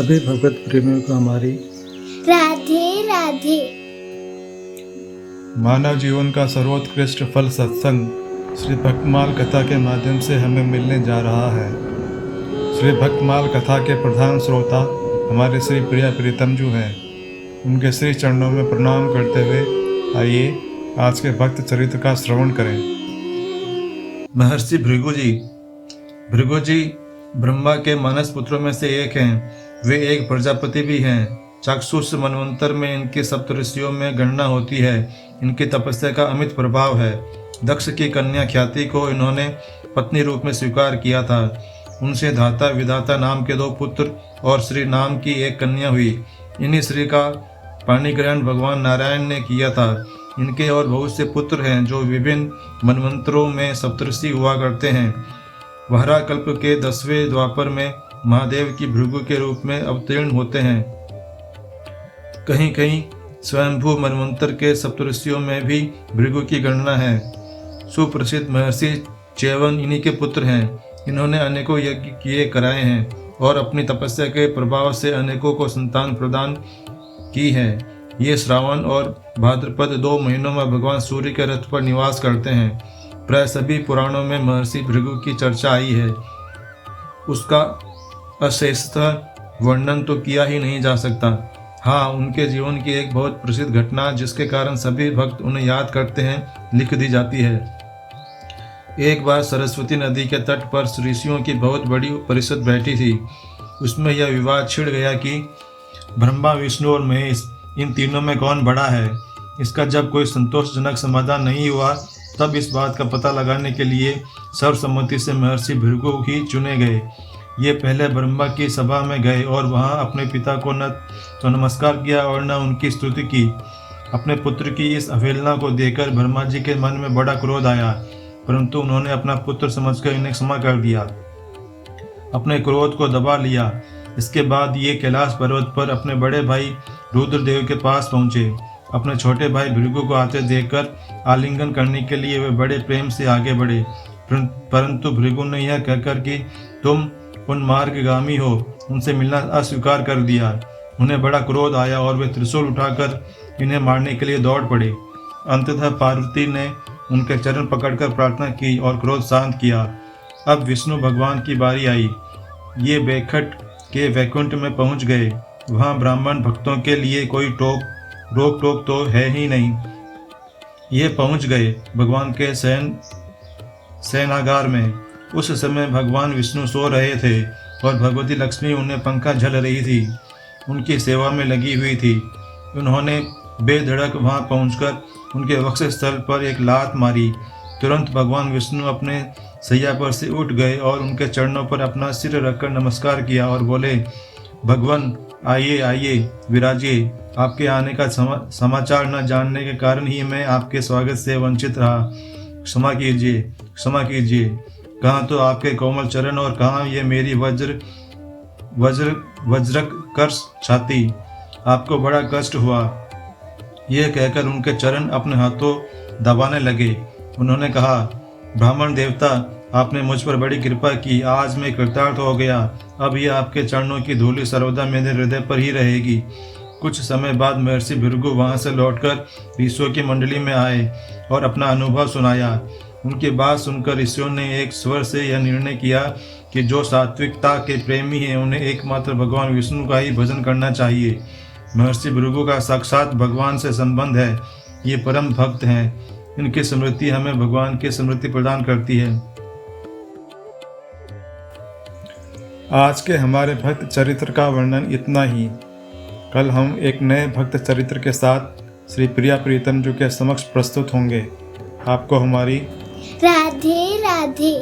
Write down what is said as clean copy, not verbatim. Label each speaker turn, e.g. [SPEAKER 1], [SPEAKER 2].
[SPEAKER 1] सभी भगवत प्रेमियों को हमारी
[SPEAKER 2] राधे राधे।
[SPEAKER 1] मानव जीवन का सर्वोत्कृष्ट फल सत्संग श्री भक्तमाल कथा के माध्यम से हमें मिलने जा रहा है। श्री भक्तमाल कथा के प्रधान श्रोता हमारे श्री प्रिया प्रीतम जी हैं। उनके श्री चरणों में प्रणाम करते हुए आइए आज के भक्त चरित्र का श्रवण करें। महर्षि भृगु जी ब्रह्मा के मानस पुत्रों में से एक हैं। वे एक प्रजापति भी हैं। चाक्षुष मनवंतर में इनके सप्तऋषियों में गणना होती है। इनकी तपस्या का अमित प्रभाव है। दक्ष की कन्या ख्याति को इन्होंने पत्नी रूप में स्वीकार किया था। उनसे धाता विधाता नाम के 2 पुत्र और श्री नाम की एक कन्या हुई। इन्हीं श्री का पाणिग्रहण भगवान नारायण ने किया था। इनके और बहुत से पुत्र हैं जो विभिन्न मनवंतरों में सप्तऋषि हुआ करते हैं। वहरा कल्प के 10वें द्वापर में महादेव की भृगु के रूप में अवतीर्ण होते हैं। कहीं कहीं स्वयंभू मनवंतर के सप्तऋषियों में भी भृगु की गणना है। सुप्रसिद्ध महर्षि च्यवन इन्हीं के पुत्र हैं। इन्होंने अनेकों यज्ञ किए कराए हैं और अपनी तपस्या के प्रभाव से अनेकों को संतान प्रदान की है। ये श्रावण और भाद्रपद 2 महीनों में भगवान सूर्य के रथ पर निवास करते हैं। प्राय सभी पुराणों में महर्षि भृगु की चर्चा आई है। उसका अशेषतः वर्णन तो किया ही नहीं जा सकता। हाँ, उनके जीवन की एक बहुत प्रसिद्ध घटना जिसके कारण सभी भक्त उन्हें याद करते हैं लिख दी जाती है। एक बार सरस्वती नदी के तट पर ऋषियों की बहुत बड़ी परिषद बैठी थी। उसमें यह विवाद छिड़ गया कि ब्रह्मा, विष्णु और महेश इन तीनों में कौन बड़ा है। इसका जब कोई संतोषजनक समाधान नहीं हुआ तब इस बात का पता लगाने के लिए सर्वसम्मति से महर्षि भृगु ही चुने गए। ये पहले ब्रह्मा की सभा में गए और वहां अपने पिता को न तो नमस्कार किया और न उनकी स्तुति की। अपने पुत्र की इस अवहेलना को देखकर ब्रह्मा जी के मन में बड़ा क्रोध आया, परंतु उन्होंने अपना पुत्र समझकर इन्हें क्षमा कर दिया, अपने क्रोध को दबा लिया। इसके बाद ये कैलाश पर्वत पर अपने बड़े भाई रुद्रदेव के पास पहुंचे। अपने छोटे भाई भृगु को आते देखकर आलिंगन करने के लिए वे बड़े प्रेम से आगे बढ़े, परंतु भृगु ने यह कहकर कि तुम उन मार्गगामी हो, उनसे मिलना अस्वीकार कर दिया। उन्हें बड़ा क्रोध आया और वे त्रिशूल उठाकर इन्हें मारने के लिए दौड़ पड़े। अंततः पार्वती ने उनके चरण पकड़कर प्रार्थना की और क्रोध शांत किया। अब विष्णु भगवान की बारी आई। ये बेखट के वैकुंठ में पहुंच गए। वहां ब्राह्मण भक्तों के लिए कोई रोक टोक तो है ही नहीं। ये पहुंच गए भगवान के शयनागार में। उस समय भगवान विष्णु सो रहे थे और भगवती लक्ष्मी उन्हें पंखा झल रही थी, उनकी सेवा में लगी हुई थी। उन्होंने बेधड़क वहां पहुंचकर उनके वक्ष स्थल पर एक लात मारी। तुरंत भगवान विष्णु अपने सैया पर से उठ गए और उनके चरणों पर अपना सिर रखकर नमस्कार किया और बोले, भगवान आइए आइए विराजिए। आपके आने का समाचार न जानने के कारण ही मैं आपके स्वागत से वंचित रहा। क्षमा कीजिए, क्षमा कीजिए। कहाँ तो आपके कोमल चरण और कहाँ ये मेरी वज्रक कर्ष छाती। आपको बड़ा कष्ट हुआ। यह कहकर उनके चरण अपने हाथों दबाने लगे। उन्होंने कहा, ब्राह्मण देवता, आपने मुझ पर बड़ी कृपा की। आज मैं कृतार्थ हो गया। अब यह आपके चरणों की धूलि सर्वदा मेरे हृदय पर ही रहेगी। कुछ समय बाद महर्षि भृगु वहां से लौटकर ऋषियों की मंडली में आए और अपना अनुभव सुनाया। उनकी बात सुनकर ऋषियों ने एक स्वर से यह निर्णय किया कि जो सात्विकता के प्रेमी हैं उन्हें एकमात्र भगवान विष्णु का ही भजन करना चाहिए। महर्षि भृगु का साक्षात भगवान से संबंध है। ये परम भक्त हैं। इनकी स्मृति हमें भगवान की स्मृति प्रदान करती है। आज के हमारे भक्त चरित्र का वर्णन इतना ही। कल हम एक नए भक्त चरित्र के साथ श्री प्रिया प्रीतम जी के समक्ष प्रस्तुत होंगे। आपको हमारी
[SPEAKER 2] राधे राधे।